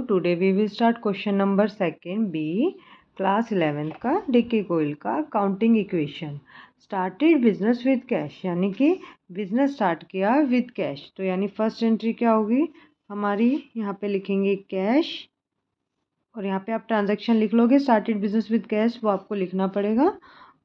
today we will start question number second B, class 11th का dickey कोयल का counting equation. Started business with cash, यानी कि business start किया with cash. तो यानी फर्स्ट एंट्री क्या होगी हमारी, यहाँ पे लिखेंगे कैश और यहाँ पे आप ट्रांजैक्शन लिख लोगे। स्टार्टेड बिजनेस विद कैश वो आपको लिखना पड़ेगा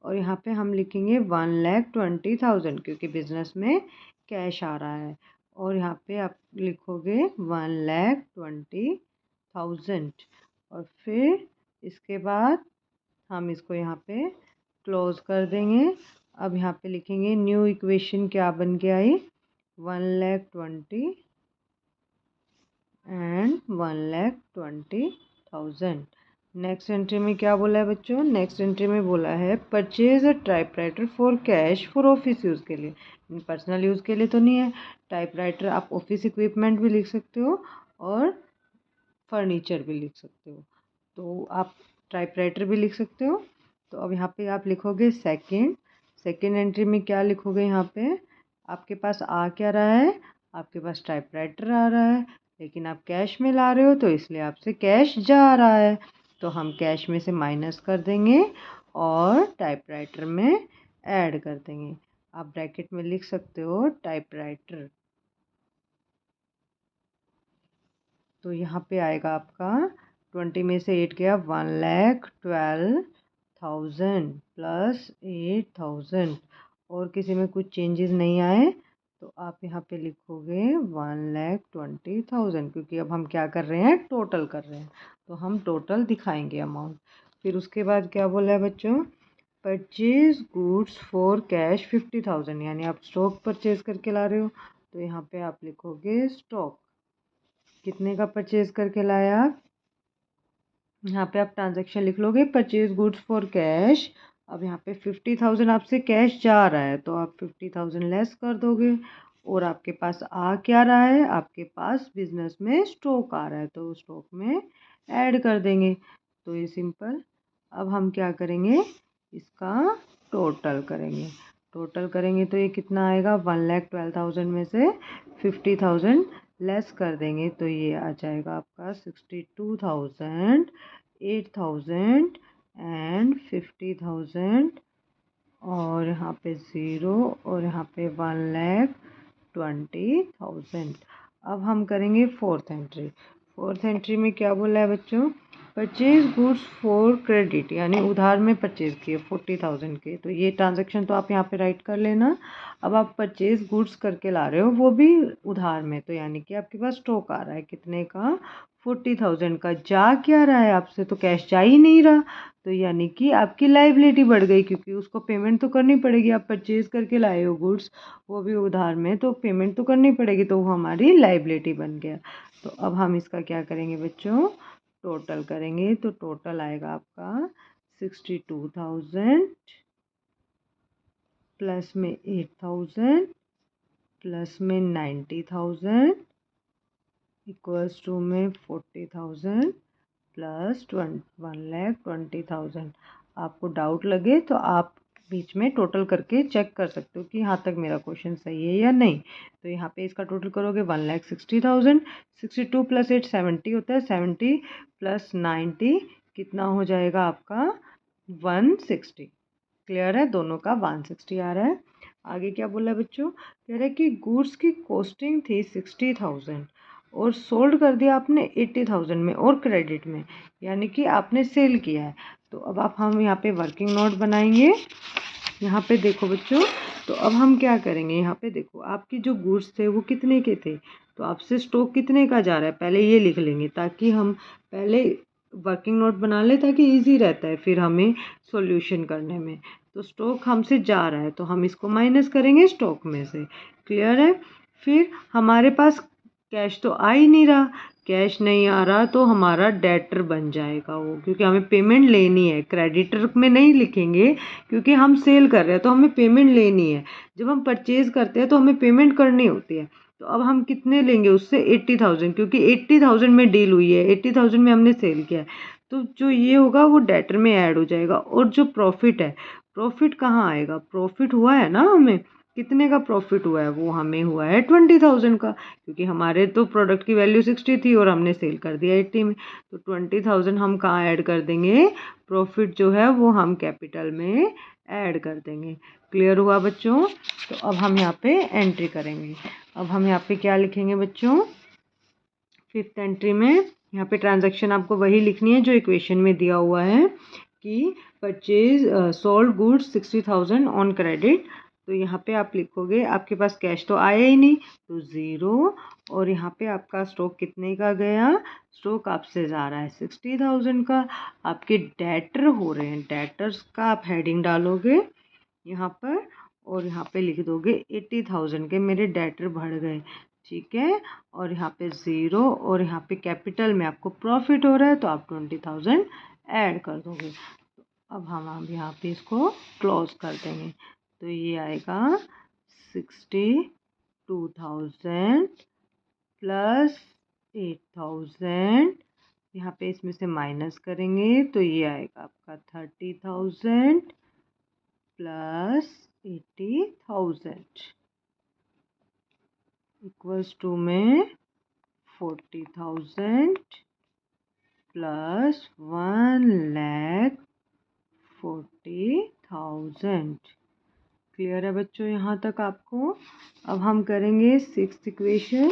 और यहाँ पे हम लिखेंगे 1,20,000 क्योंकि बिजनेस में कैश आ रहा है। और यहाँ पे आप लिखोगे 1,20,000 और फिर इसके बाद हम इसको यहाँ पे क्लोज कर देंगे। अब यहाँ पे लिखेंगे न्यू इक्वेशन क्या बन के आई, 1,20,000 एंड 1,20,000। नेक्स्ट एंट्री में क्या बोला है बच्चों, नेक्स्ट एंट्री में बोला है purchase a typewriter for cash for office use के लिए। पर्सनल यूज़ के लिए तो नहीं है, टाइपराइटर आप ऑफिस इक्विपमेंट भी लिख सकते हो और फर्नीचर भी लिख सकते हो, तो आप टाइपराइटर भी लिख सकते हो। तो अब यहाँ पे आप लिखोगे सेकेंड एंट्री में क्या लिखोगे, यहाँ पे आपके पास आ क्या रहा है, आपके पास टाइपराइटर आ रहा है लेकिन आप कैश में ला रहे हो तो इसलिए आपसे कैश जा रहा है, तो हम कैश में से माइनस कर देंगे और टाइपराइटर में ऐड कर देंगे। आप ब्रैकेट में लिख सकते हो टाइपराइटर। तो यहाँ पे आएगा आपका 20 में से 8 गया, 1,12,000 प्लस 8,000। और किसी में कुछ चेंजेस नहीं आए तो आप यहाँ पे लिखोगे 1,20,000 क्योंकि अब हम क्या कर रहे हैं, टोटल कर रहे हैं, तो हम टोटल दिखाएंगे अमाउंट। फिर उसके बाद क्या बोला है बच्चों, परचेज गुड्स फॉर कैश 50,000, यानी आप स्टॉक परचेज करके ला रहे हो तो यहाँ पे आप लिखोगे स्टॉक कितने का परचेज करके लाया आप, यहाँ पे आप ट्रांजैक्शन लिख लोगे परचेज गुड्स फॉर कैश। अब यहाँ पे 50,000 आपसे कैश जा रहा है तो आप 50,000 लेस कर दोगे और आपके पास आ क्या रहा है, आपके पास बिजनेस में स्टॉक आ रहा है तो स्टॉक में ऐड कर देंगे। तो ये सिंपल। अब हम क्या करेंगे, इसका टोटल करेंगे। टोटल करेंगे तो ये कितना आएगा, 1,12,000 में से 50,000 लेस कर देंगे तो ये आ जाएगा आपका 62,000, 8,000 एंड 50,000 और यहाँ पे 0 और यहाँ पे 1,20,000। अब हम करेंगे फोर्थ एंट्री। फोर्थ एंट्री में क्या बोला है बच्चों, परचेज गुड्स फॉर क्रेडिट, यानी उधार में परचेज किए 40,000 के। तो ये ट्रांजैक्शन तो आप यहाँ पे राइट कर लेना। अब आप परचेज गुड्स करके ला रहे हो वो भी उधार में, तो यानी कि आपके पास स्टॉक आ रहा है कितने का, 40,000 का। जा क्या रहा है आपसे, तो कैश जा ही नहीं रहा, तो यानी कि आपकी लाइबिलिटी बढ़ गई क्योंकि उसको पेमेंट तो करनी पड़ेगी। आप परचेज करके लाए हो गुड्स वो भी उधार में, तो पेमेंट तो करनी पड़ेगी, तो वो हमारी लाइबिलिटी बन गया। तो अब हम इसका क्या करेंगे बच्चों, टोटल करेंगे। तो टोटल आएगा आपका 62,000 प्लस में 8,000 प्लस में 90,000 इक्वल्स टू में 40,000 प्लस 1,20,000। आपको डाउट लगे तो आप बीच में टोटल करके चेक कर सकते हो कि यहाँ तक मेरा क्वेश्चन सही है या नहीं। तो यहाँ पे इसका टोटल करोगे 1,60,000, 62 प्लस 8 70 होता है, 70 प्लस 90 कितना हो जाएगा आपका 160। क्लियर है, दोनों का 160 आ रहा है। आगे क्या बोला है बच्चों, कह रहा है कि गुड्स की कॉस्टिंग थी 60,000 और सोल्ड कर दिया आपने 80,000 में और क्रेडिट में, यानी कि आपने सेल किया है। तो अब हम यहाँ पे वर्किंग नोट बनाएंगे। यहाँ पे देखो बच्चों, तो अब हम क्या करेंगे, यहाँ पे देखो आपकी जो गुड्स थे वो कितने के थे, तो आपसे स्टॉक कितने का जा रहा है पहले ये लिख लेंगे ताकि हम पहले वर्किंग नोट बना ले, ताकि इजी रहता है फिर हमें सॉल्यूशन करने में। तो स्टॉक हमसे जा रहा है तो हम इसको माइनस करेंगे स्टॉक में से। क्लियर है। फिर हमारे पास कैश तो आ ही नहीं रहा, कैश नहीं आ रहा तो हमारा डेटर बन जाएगा वो, क्योंकि हमें पेमेंट लेनी है। क्रेडिटर में नहीं लिखेंगे क्योंकि हम सेल कर रहे हैं तो हमें पेमेंट लेनी है। जब हम परचेज करते हैं तो हमें पेमेंट करनी होती है। तो अब हम कितने लेंगे उससे, 80,000, क्योंकि 80,000 में डील हुई है, 80,000 में हमने सेल किया है। तो जो ये होगा वो डेटर में ऐड हो जाएगा। और जो प्रॉफिट है, प्रॉफिट कहाँ आएगा, प्रॉफिट हुआ है ना हमें, कितने का प्रॉफिट हुआ है, वो हमें हुआ है 20,000 का, क्योंकि हमारे तो प्रोडक्ट की वैल्यू 60 थी और हमने सेल कर दिया 80 में। तो 20,000 हम कहाँ ऐड कर देंगे, प्रॉफिट जो है वो हम कैपिटल में ऐड कर देंगे। क्लियर हुआ बच्चों? तो अब हम यहाँ पे एंट्री करेंगे। अब हम यहाँ पे क्या लिखेंगे बच्चों, फिफ्थ एंट्री में यहाँ पे ट्रांजैक्शन आपको वही लिखनी है जो इक्वेशन में दिया हुआ है कि purchase sold goods 60,000 on credit. तो यहाँ पे आप लिखोगे, आपके पास कैश तो आया ही नहीं तो 0, और यहाँ पे आपका स्टॉक कितने का गया, स्टॉक आपसे जा रहा है 60,000 का। आपके डेटर हो रहे हैं, डेटर्स का आप हेडिंग डालोगे यहाँ पर और यहाँ पे लिख दोगे 80,000 के मेरे डेटर बढ़ गए, ठीक है। और यहाँ पे 0 और यहाँ पे कैपिटल में आपको प्रॉफिट हो रहा है तो आप 20,000 ऐड कर दोगे। तो अब हम यहाँ पे इसको क्लोज कर देंगे। तो ये आएगा 62,000 प्लस 8,000, यहाँ पे इसमें से माइनस करेंगे तो ये आएगा आपका 30,000 प्लस 80,000 इक्वल्स टू में 40,000 प्लस 1,40,000। क्लियर है बच्चों यहाँ तक आपको? अब हम करेंगे सिक्स्थ इक्वेशन।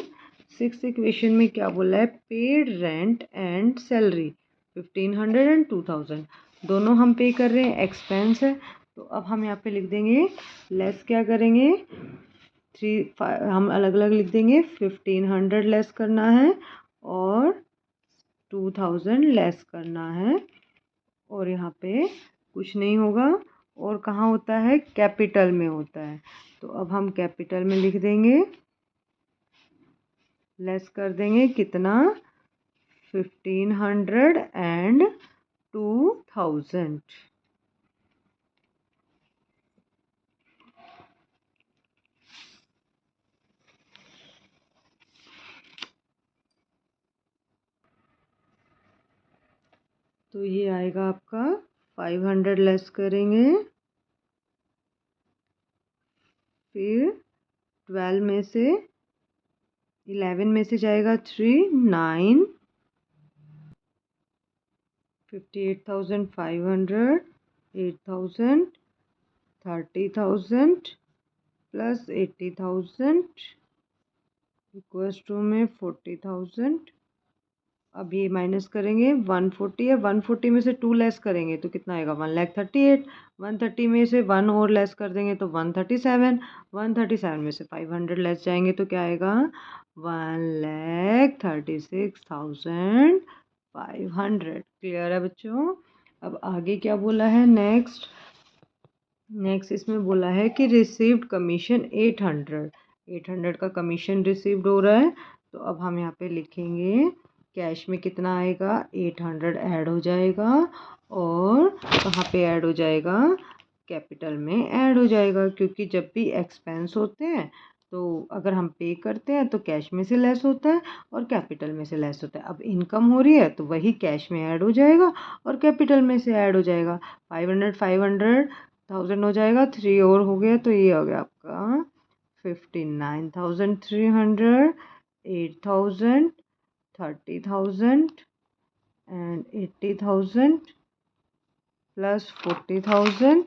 सिक्स्थ इक्वेशन में क्या बोला है, paid rent and salary 1,500 and 2,000 दोनों हम पे कर रहे हैं, एक्सपेंस है। तो अब हम यहाँ पे लिख देंगे लेस, क्या करेंगे, हम अलग अलग लिख देंगे। 1,500 लेस करना है और 2,000 लेस करना है, और यहाँ पे कुछ नहीं होगा। और कहाँ होता है, कैपिटल में होता है। तो अब हम कैपिटल में लिख देंगे, लेस कर देंगे कितना, 1,500 एंड 2,000। तो ये आएगा आपका 500 लेस करेंगे, फिर 12 में से 11 में से जाएगा 3, 9, 58,500, 8,000, 30,000 प्लस 80,000 इक्वल्स टू में 40,000। अब ये माइनस करेंगे, 140 है, 140 में से 2 लेस करेंगे तो कितना आएगा, 1,38,000। 130 में से 1 और लेस कर देंगे तो 137। 137 में से 500 लेस जाएंगे तो क्या आएगा, 1,36,500। क्लियर है बच्चों? अब आगे क्या बोला है, नेक्स्ट इसमें बोला है कि रिसीव्ड कमीशन 800 का कमीशन रिसीव्ड हो रहा है। तो अब हम यहाँ पे लिखेंगे कैश में कितना आएगा, 800 ऐड हो जाएगा, और कहाँ पे ऐड हो जाएगा, कैपिटल में ऐड हो जाएगा, क्योंकि जब भी एक्सपेंस होते हैं तो अगर हम पे करते हैं तो कैश में से लेस होता है और कैपिटल में से लेस होता है। अब इनकम हो रही है तो वही कैश में ऐड हो जाएगा और कैपिटल में से ऐड हो जाएगा। 500 हो जाएगा, 3 और हो गया तो ये हो गया आपका 59,300, 8,000, 30,000 एंड 80,000 प्लस 40,000,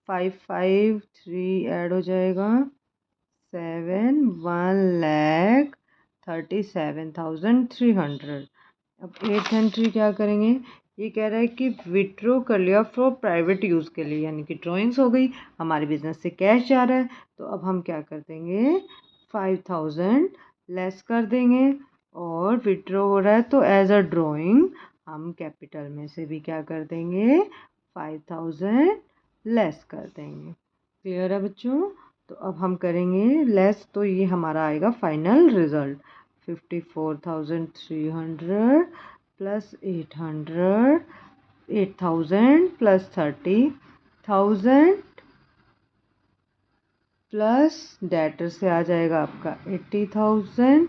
553 ऐड हो जाएगा, 7, 1,37,300। अब 8th एंट्री क्या करेंगे, ये कह रहा है कि विड्रॉ कर लिया फॉर प्राइवेट यूज़ के लिए, यानी कि ड्राइंग्स हो गई, हमारे बिजनेस से कैश जा रहा है। तो अब हम क्या कर देंगे, 5,000 लेस कर देंगे, और विड्रॉ हो रहा है तो एज अ ड्राइंग हम कैपिटल में से भी क्या कर देंगे, 5,000 लेस कर देंगे। क्लियर है बच्चों? तो अब हम करेंगे लेस, तो ये हमारा आएगा final result 54,300 plus 800, 8,000 plus 30,000 plus debtor से आ जाएगा आपका 80,000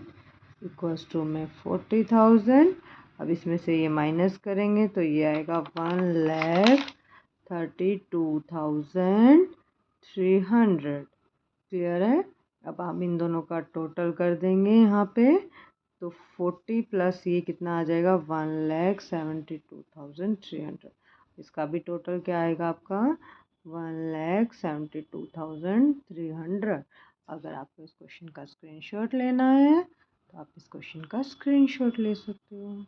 इक्वल्स टू में 40,000। अब इसमें से ये माइनस करेंगे तो ये आएगा 32,300। क्लियर है। अब हम इन दोनों का टोटल कर देंगे यहाँ पे, तो 40 प्लस ये कितना आ जाएगा 1,72,300। इसका भी टोटल क्या आएगा आपका 1,72,300। अगर आपको इस क्वेश्चन का स्क्रीनशॉट लेना है तो आप इस क्वेश्चन का स्क्रीनशॉट ले सकते हो।